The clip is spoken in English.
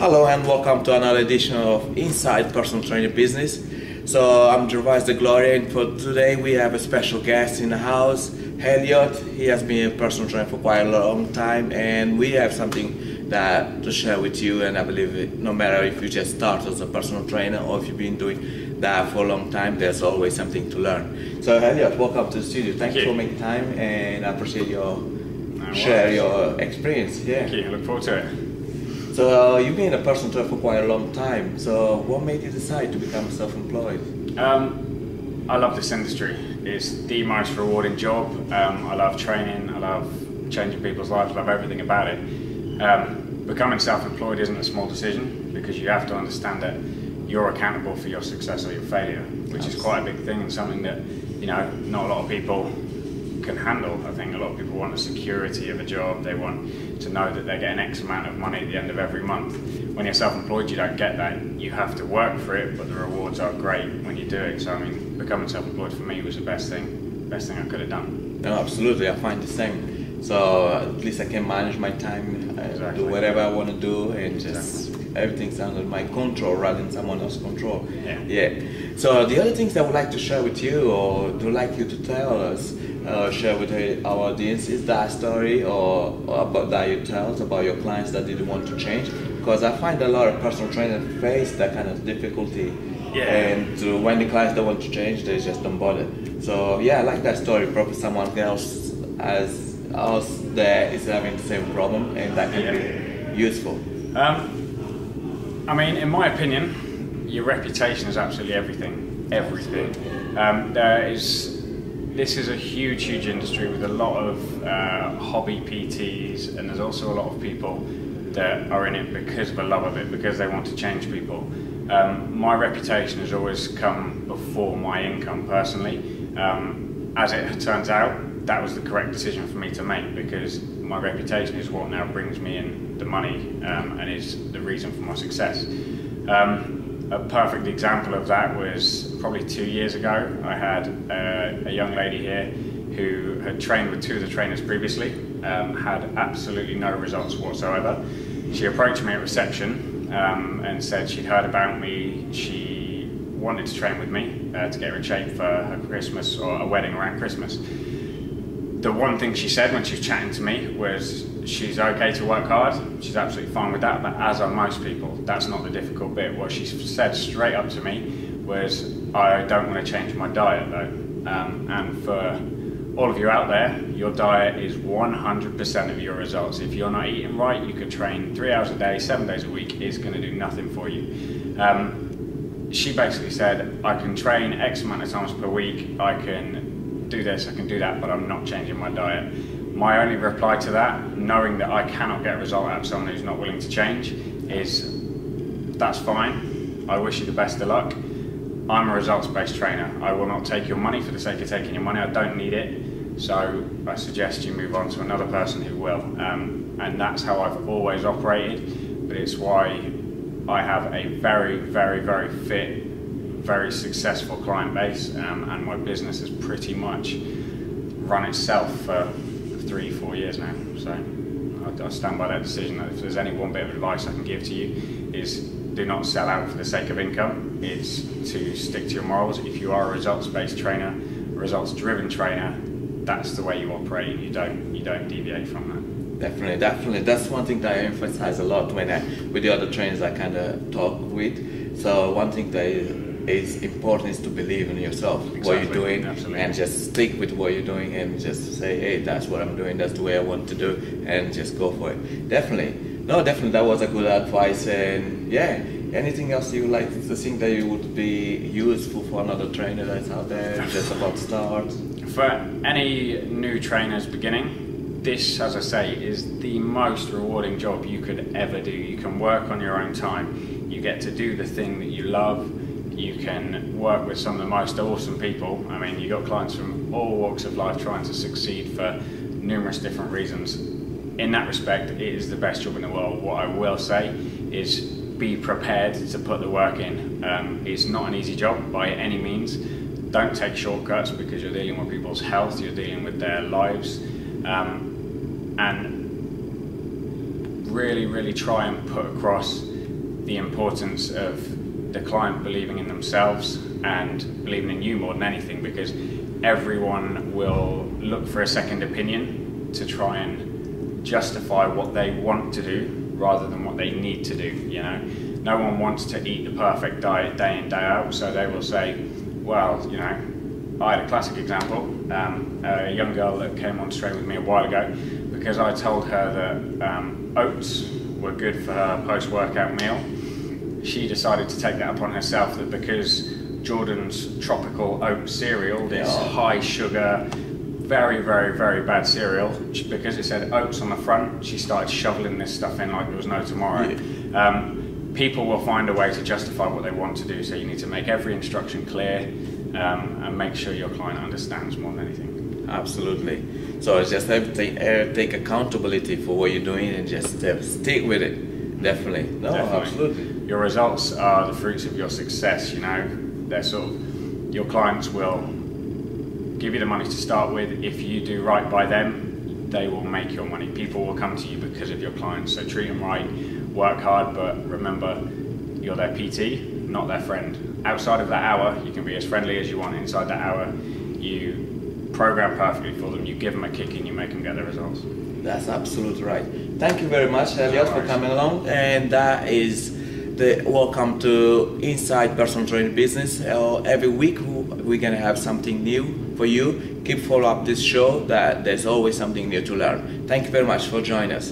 Hello and welcome to another edition of Inside Personal Training Business. So I'm Gervasio, Gloria, and for today we have a special guest in the house, Elliott. He has been a personal trainer for quite a long time, and we have something that to share with you. And I believe no matter if you just start as a personal trainer or if you've been doing that for a long time, there's always something to learn. So Elliott, welcome to the studio. Thank you for making time, and I appreciate your share your experience. Yeah. Thank you. I look forward to it. So you've been a personal trainer for quite a long time. So what made you decide to become self-employed? I love this industry. It's the most rewarding job. I love training. I love changing people's lives. I love everything about it. Becoming self-employed isn't a small decision because you have to understand that you're accountable for your success or your failure, which is quite a big thing and something that not a lot of people can handle. I think a lot of people want the security of a job. They want to know that they're getting X amount of money at the end of every month. When you're self-employed, you don't get that. You have to work for it, but the rewards are great when you do it. So I mean, becoming self-employed for me was the best thing I could have done. No, absolutely, I find the same. So at least I can manage my time, do whatever I want to do, and just everything's under my control rather than someone else's control. Yeah. So the other things I would like to share with you, or do like you to tell us, share with our audience, is that story or about that you tell us about your clients that didn't want to change, because I find a lot of personal trainers face that kind of difficulty, and when the clients don't want to change, they just don't bother. So yeah, I like that story. Probably someone else as us there is having the same problem, and that can be useful. I mean, in my opinion, your reputation is absolutely everything. This is a huge industry with a lot of hobby PTs, and there's also a lot of people that are in it because of a love of it, because they want to change people. My reputation has always come before my income personally. As it turns out, that was the correct decision for me to make, because my reputation is what now brings me in the money and is the reason for my success. A perfect example of that was probably 2 years ago. I had a young lady here who had trained with 2 of the trainers previously, had absolutely no results whatsoever. She approached me at reception and said she'd heard about me. She wanted to train with me to get her in shape for her Christmas or a wedding around Christmas. The one thing she said when she was chatting to me was she's okay to work hard, she's absolutely fine with that, but as are most people, that's not the difficult bit. What she said straight up to me was, I don't want to change my diet though. And for all of you out there, your diet is 100% of your results. If you're not eating right, you could train 3 hours a day, 7 days a week, it's going to do nothing for you. She basically said, I can train X amount of times per week, I can do this, I can do that, but I'm not changing my diet. My only reply to that, knowing that I cannot get a result out of someone who's not willing to change, is that's fine. I wish you the best of luck. I'm a results-based trainer. I will not take your money for the sake of taking your money. I don't need it. So I suggest you move on to another person who will. And that's how I've always operated, but it's why I have a very, very, very fit, very successful client base, and my business has pretty much run itself for 3-4 years now. So I stand by that decision. That if there's any one bit of advice I can give to you, is do not sell out for the sake of income. It's to stick to your morals. If you are a results-based trainer, a results-driven trainer, that's the way you operate. You don't deviate from that. Definitely. That's one thing that I emphasize a lot when with the other trainers I kind of talk with. So one thing that is important is to believe in yourself, what you're doing, and just stick with what you're doing, and just say, hey, that's what I'm doing, that's the way I want to do, and just go for it. Definitely, that was a good advice. And yeah, anything else you would like to think that you would be useful for another trainer that's out there just about to start? For any new trainers beginning, this, as I say, is the most rewarding job you could ever do. You can work on your own time, you get to do the thing that you love. You can work with some of the most awesome people. I mean, you've got clients from all walks of life trying to succeed for numerous different reasons. In that respect, it is the best job in the world. What I will say is be prepared to put the work in. It's not an easy job by any means. Don't take shortcuts, because you're dealing with people's health, you're dealing with their lives. And really try and put across the importance of the client believing in themselves and believing in you more than anything, because everyone will look for a second opinion to try and justify what they want to do rather than what they need to do. You know, no one wants to eat the perfect diet day in, day out, so they will say, well, you know, I had a classic example, a young girl that came on straight with me a while ago, because I told her that oats were good for her post-workout meal. She decided to take that upon herself, that because Jordan's tropical oat cereal, this high sugar, very, very, very bad cereal, because it said oats on the front, she started shoveling this stuff in like there was no tomorrow. Yeah. People will find a way to justify what they want to do, so you need to make every instruction clear and make sure your client understands more than anything. Absolutely. So it's just take accountability for what you're doing and just stick with it. Definitely. No, Definitely. Absolutely. Your results are the fruits of your success, you know. They're sort of, your clients will give you the money to start with. If you do right by them, they will make your money. People will come to you because of your clients, so treat them right, work hard, but remember, you're their PT, not their friend. Outside of that hour, you can be as friendly as you want. Inside that hour, you program perfectly for them, you give them a kick and you make them get the results. That's absolutely right. Thank you very much, Elliott, for coming along. And that is the welcome to Inside Personal Training Business. Every week we're gonna have something new for you. Keep follow up this show, that there's always something new to learn. Thank you very much for joining us.